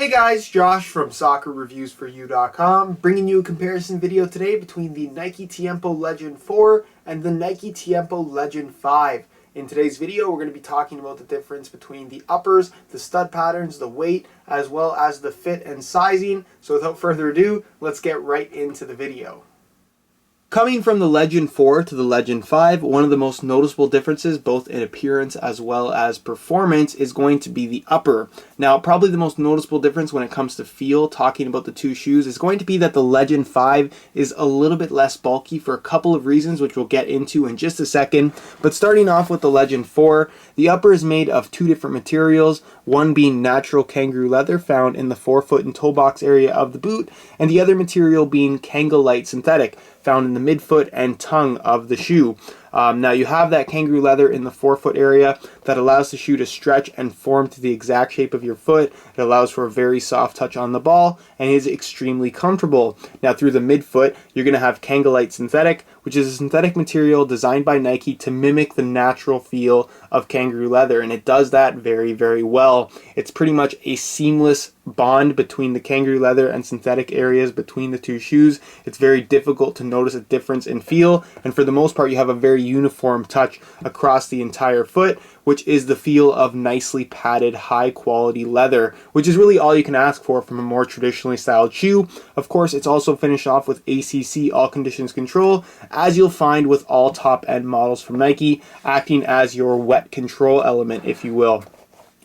Hey guys, Josh from soccerreviewsforyou.com, bringing you a comparison video today between the Nike Tiempo Legend 4 and the Nike Tiempo Legend 5. In today's video, we're going to be talking about the difference between the uppers, the stud patterns, the weight, as well as the fit and sizing. So without further ado, let's get right into the video. Coming from the Legend 4 to the Legend 5, one of the most noticeable differences, both in appearance as well as performance, is going to be the upper. Now, probably the most noticeable difference when it comes to feel, talking about the two shoes, is going to be that the Legend 5 is a little bit less bulky for a couple of reasons, which we'll get into in just a second. But starting off with the Legend 4, the upper is made of two different materials, one being natural kangaroo leather found in the forefoot and toe box area of the boot, and the other material being Kangalite synthetic, found in the midfoot and tongue of the shoe. Now you have that kangaroo leather in the forefoot area that allows the shoe to stretch and form to the exact shape of your foot. It allows for a very soft touch on the ball and is extremely comfortable. Now through the midfoot, you're going to have Kangalite synthetic, which is a synthetic material designed by Nike to mimic the natural feel of kangaroo leather, and it does that very, very well. It's pretty much a seamless bond between the kangaroo leather and synthetic areas between the two shoes. It's very difficult to notice a difference in feel, and for the most part you have a very uniform touch across the entire foot, which is the feel of nicely padded, high quality leather, which is really all you can ask for from a more traditionally styled shoe. Of course, it's also finished off with ACC, all conditions control, as you'll find with all top end models from Nike, acting as your wet control element, if you will.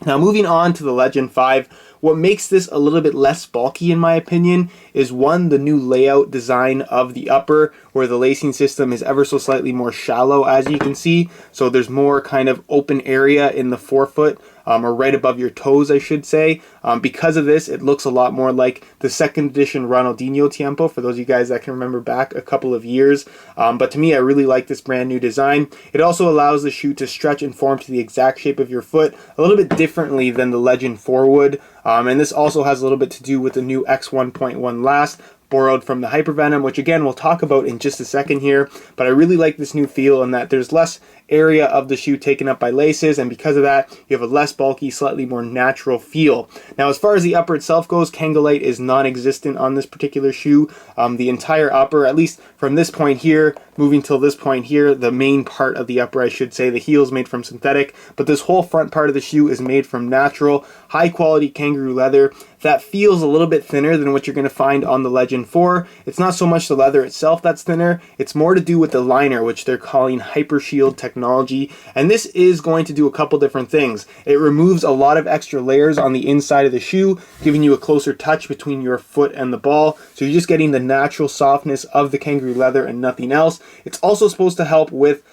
Now moving on to the Legend 5, what makes this a little bit less bulky in my opinion is one, the new layout design of the upper, where the lacing system is ever so slightly more shallow, as you can see. So there's more kind of open area in the forefoot, or right above your toes, I should say. Because of this, it looks a lot more like the second edition Ronaldinho Tiempo, for those of you guys that can remember back a couple of years. But to me, I really like this brand new design. It also allows the shoe to stretch and form to the exact shape of your foot a little bit differently than the Legend 4 would. And this also has a little bit to do with the new X1.1 last, borrowed from the Hypervenom, which again we'll talk about in just a second here. But I really like this new feel in that there's less area of the shoe taken up by laces, and because of that you have a less bulky, slightly more natural feel. Now as far as the upper itself goes, Kangalite is non-existent on this particular shoe. The entire upper, at least from this point here moving till this point here, the main part of the upper, I should say, the heel is made from synthetic, but this whole front part of the shoe is made from natural, high quality kangaroo leather that feels a little bit thinner than what you're going to find on the Legend 4. It's not so much the leather itself that's thinner, it's more to do with the liner, which they're calling Hypershield technology, and this is going to do a couple different things. It removes a lot of extra layers on the inside of the shoe, giving you a closer touch between your foot and the ball, so you're just getting the natural softness of the kangaroo leather and nothing else. It's also supposed to help with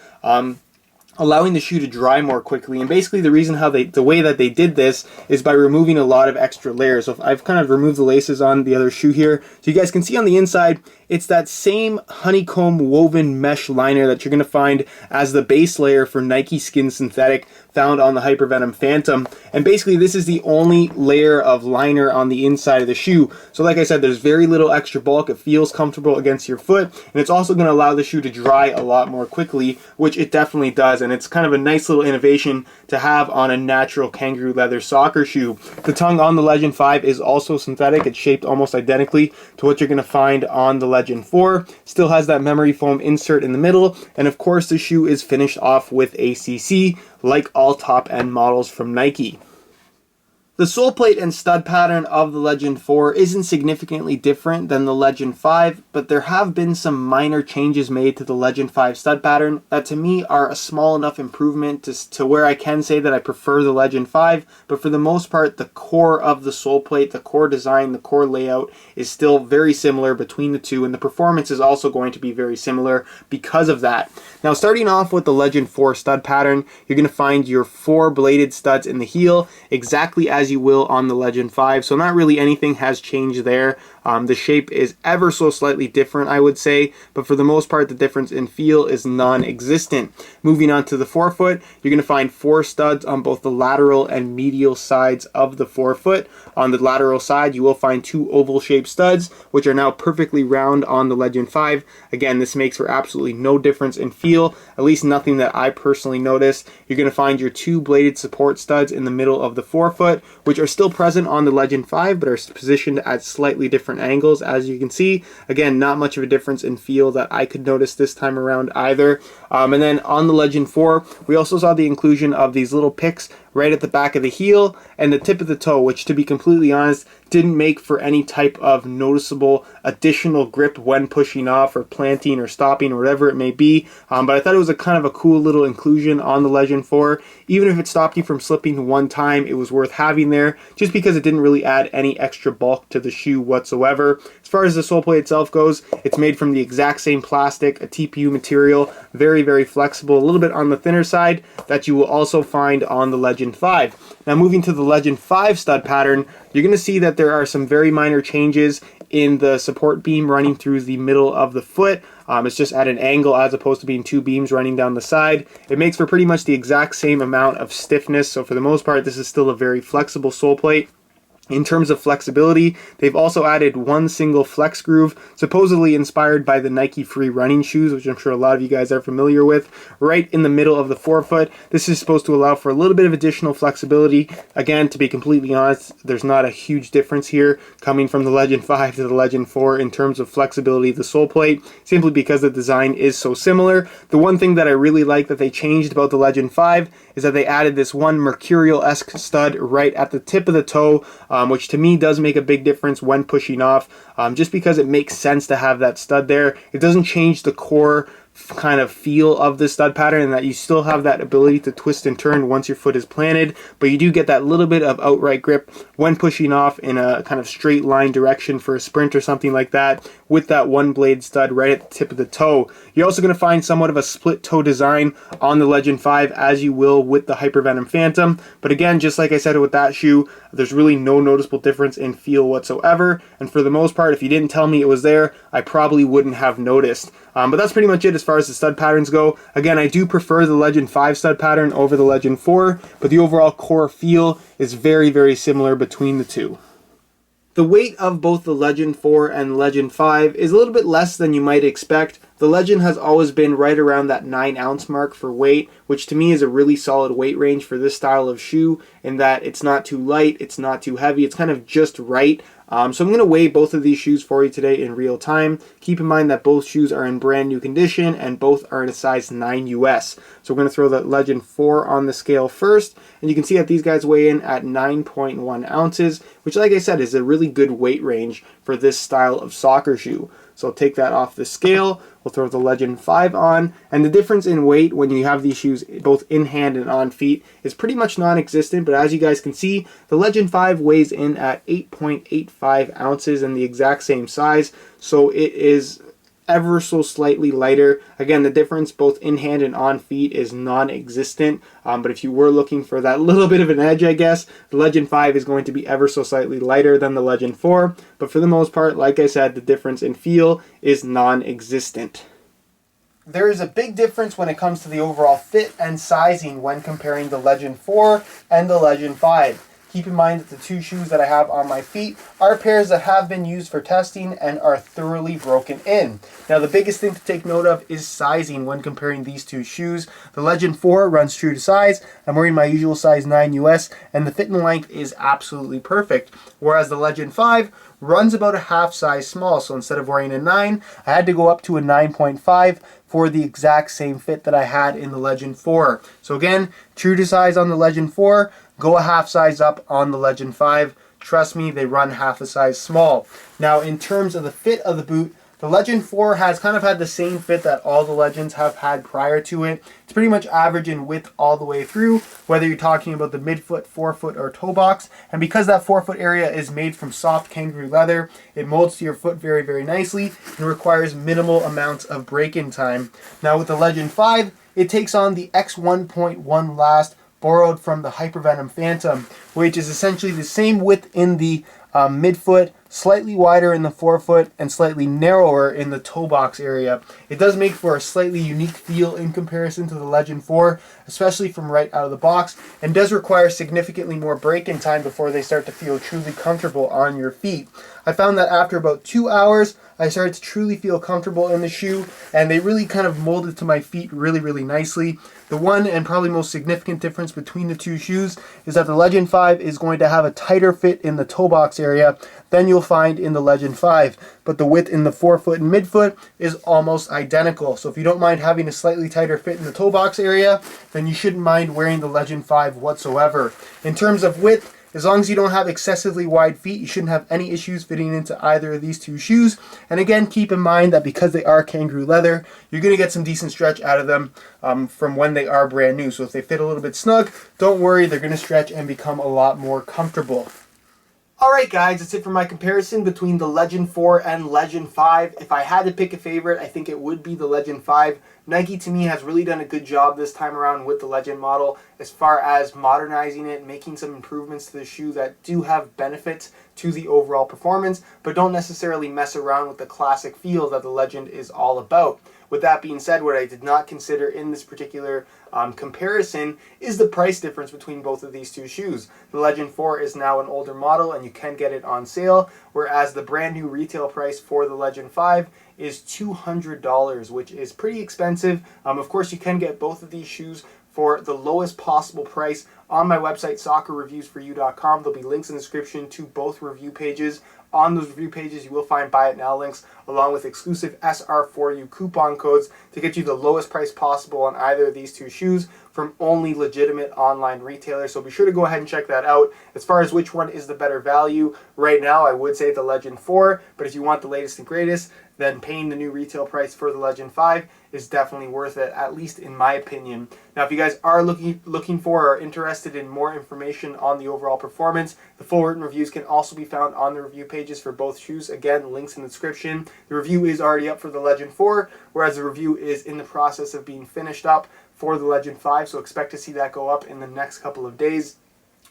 allowing the shoe to dry more quickly, and basically the reason how the way that they did this is by removing a lot of extra layers. So I've kind of removed the laces on the other shoe here, so you guys can see on the inside it's that same honeycomb woven mesh liner that you're going to find as the base layer for Nike Skin Synthetic found on the Hypervenom Phantom, and basically this is the only layer of liner on the inside of the shoe. So like I said, there's very little extra bulk, it feels comfortable against your foot, and it's also going to allow the shoe to dry a lot more quickly, which it definitely does, and it's kind of a nice little innovation to have on a natural kangaroo leather soccer shoe. The tongue on the Legend 5 is also synthetic. It's shaped almost identically to what you're going to find on the Legend 4. Still has that memory foam insert in the middle, and of course the shoe is finished off with ACC, like all top-end models from Nike. The sole plate and stud pattern of the Legend 4 isn't significantly different than the Legend 5, but there have been some minor changes made to the Legend 5 stud pattern that to me are a small enough improvement to where I can say that I prefer the Legend 5, but for the most part the core of the sole plate, the core design, the core layout is still very similar between the two, and the performance is also going to be very similar because of that. Now starting off with the Legend 4 stud pattern, you're going to find your 4 bladed studs in the heel, exactly as you will on the Legend 5, so not really anything has changed there. The shape is ever so slightly different, I would say, but for the most part, the difference in feel is non-existent. Moving on to the forefoot, you're going to find 4 studs on both the lateral and medial sides of the forefoot. On the lateral side, you will find 2 oval-shaped studs, which are now perfectly round on the Legend 5. Again, this makes for absolutely no difference in feel, at least nothing that I personally noticed. You're going to find your 2 bladed support studs in the middle of the forefoot, which are still present on the Legend 5, but are positioned at slightly different angles, as you can see. Again, not much of a difference in feel that I could notice this time around either. And then on the Legend 4, we also saw the inclusion of these little picks right at the back of the heel and the tip of the toe, which, to be completely honest, didn't make for any type of noticeable additional grip when pushing off or planting or stopping or whatever it may be. But I thought it was a kind of a cool little inclusion on the Legend 4. Even if it stopped you from slipping one time, it was worth having there just because it didn't really add any extra bulk to the shoe whatsoever. As far as the sole plate itself goes, it's made from the exact same plastic, a TPU material, very, very flexible, a little bit on the thinner side, that you will also find on the Legend 5. Now moving to the Legend 5 stud pattern, you're going to see that there are some very minor changes in the support beam running through the middle of the foot. It's just at an angle as opposed to being 2 beams running down the side. It makes for pretty much the exact same amount of stiffness, so for the most part this is still a very flexible sole plate. In terms of flexibility, they've also added 1 single flex groove, supposedly inspired by the Nike Free running shoes, which I'm sure a lot of you guys are familiar with, right in the middle of the forefoot. This is supposed to allow for a little bit of additional flexibility. Again, to be completely honest, there's not a huge difference here coming from the Legend 5 to the Legend 4 in terms of flexibility of the sole plate, simply because the design is so similar. The one thing that I really like that they changed about the Legend 5 is that they added this one Mercurial-esque stud right at the tip of the toe, which to me does make a big difference when pushing off, just because it makes sense to have that stud there. It doesn't change the core kind of feel of the stud pattern, and that you still have that ability to twist and turn once your foot is planted, but you do get that little bit of outright grip when pushing off in a kind of straight line direction for a sprint or something like that, with that 1 blade stud right at the tip of the toe. You're also going to find somewhat of a split toe design on the Legend 5, as you will with the Hypervenom Phantom, but again, just like I said with that shoe, there's really no noticeable difference in feel whatsoever, and for the most part, if you didn't tell me it was there, I probably wouldn't have noticed. But that's pretty much it as far as the stud patterns go. Again, I do prefer the Legend 5 stud pattern over the Legend 4, but the overall core feel is very, very similar between the two. The weight of both the Legend 4 and Legend 5 is a little bit less than you might expect. The Legend has always been right around that 9-ounce mark for weight, which to me is a really solid weight range for this style of shoe, in that it's not too light, it's not too heavy, it's kind of just right. So I'm going to weigh both of these shoes for you today in real time. Keep in mind that both shoes are in brand new condition and both are in a size 9 US. So we're going to throw the Legend 4 on the scale first, and you can see that these guys weigh in at 9.1 ounces, which, like I said, is a really good weight range for this style of soccer shoe. So I'll take that off the scale. We'll throw the Legend 5 on, and the difference in weight when you have these shoes both in hand and on feet is pretty much non-existent, but as you guys can see, the Legend 5 weighs in at 8.85 ounces and the exact same size, so it is ever so slightly lighter. Again, the difference both in hand and on feet is non-existent, but if you were looking for that little bit of an edge, I guess, the Legend 5 is going to be ever so slightly lighter than the Legend 4, but for the most part, like I said, the difference in feel is non-existent. There is a big difference when it comes to the overall fit and sizing when comparing the Legend 4 and the Legend 5. Keep in mind that the 2 shoes that I have on my feet are pairs that have been used for testing and are thoroughly broken in. Now, the biggest thing to take note of is sizing when comparing these 2 shoes. The Legend 4 runs true to size. I'm wearing my usual size 9 US, and the fit and length is absolutely perfect. Whereas the Legend 5 runs about a half size small, so instead of wearing a 9, I had to go up to a 9.5 for the exact same fit that I had in the Legend 4. So again, true to size on the Legend 4, go a half size up on the Legend 5. Trust me, they run half a size small. Now, in terms of the fit of the boot, the Legend 4 has kind of had the same fit that all the Legends have had prior to it. It's pretty much average in width all the way through, whether you're talking about the midfoot, forefoot, or toe box. And because that forefoot area is made from soft kangaroo leather, it molds to your foot very, very nicely and requires minimal amounts of break-in time. Now with the Legend 5, it takes on the X1.1 last, borrowed from the Hypervenom Phantom, which is essentially the same width in the midfoot, slightly wider in the forefoot and slightly narrower in the toe box area. It does make for a slightly unique feel in comparison to the Legend 4, especially from right out of the box, and does require significantly more break-in time before they start to feel truly comfortable on your feet. I found that after about 2 hours, I started to truly feel comfortable in the shoe, and they really kind of molded to my feet really nicely. The one and probably most significant difference between the two shoes is that the Legend 5 is going to have a tighter fit in the toe box area than you'll find in the Legend 5, but the width in the forefoot and midfoot is almost identical. So if you don't mind having a slightly tighter fit in the toe box area, then you shouldn't mind wearing the Legend 5 whatsoever. In terms of width, as long as you don't have excessively wide feet, you shouldn't have any issues fitting into either of these two shoes. And again, keep in mind that because they are kangaroo leather, you're going to get some decent stretch out of them from when they are brand new. So if they fit a little bit snug, don't worry, they're going to stretch and become a lot more comfortable. Alright guys, that's it for my comparison between the Legend 4 and Legend 5. If I had to pick a favorite, I think it would be the Legend 5. Nike to me has really done a good job this time around with the Legend model as far as modernizing it, making some improvements to the shoe that do have benefits to the overall performance, but don't necessarily mess around with the classic feel that the Legend is all about. With that being said, what I did not consider in this particular comparison is the price difference between both of these two shoes. The Legend 4 is now an older model and you can get it on sale, whereas the brand new retail price for the Legend 5 is $200, which is pretty expensive. Of course, you can get both of these shoes for the lowest possible price on my website, soccerreviewsforyou.com. There'll be links in the description to both review pages. On those review pages, you will find buy it now links along with exclusive SR4U coupon codes to get you the lowest price possible on either of these two shoes from only legitimate online retailers. So be sure to go ahead and check that out. As far as which one is the better value, right now I would say the Legend 4, but if you want the latest and greatest, then paying the new retail price for the Legend 5 is definitely worth it, at least in my opinion. Now, if you guys are looking for or interested in more information on the overall performance, the full written reviews can also be found on the review pages for both shoes. Again, links in the description. The review is already up for the Legend 4, whereas the review is in the process of being finished up for the Legend 5, so expect to see that go up in the next couple of days.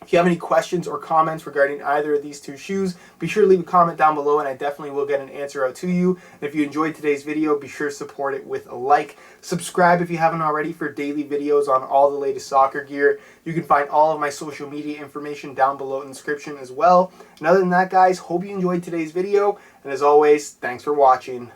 If you have any questions or comments regarding either of these two shoes, be sure to leave a comment down below and I definitely will get an answer out to you. And if you enjoyed today's video, be sure to support it with a like. Subscribe if you haven't already for daily videos on all the latest soccer gear. You can find all of my social media information down below in the description as well. And other than that, guys, hope you enjoyed today's video. And as always, thanks for watching.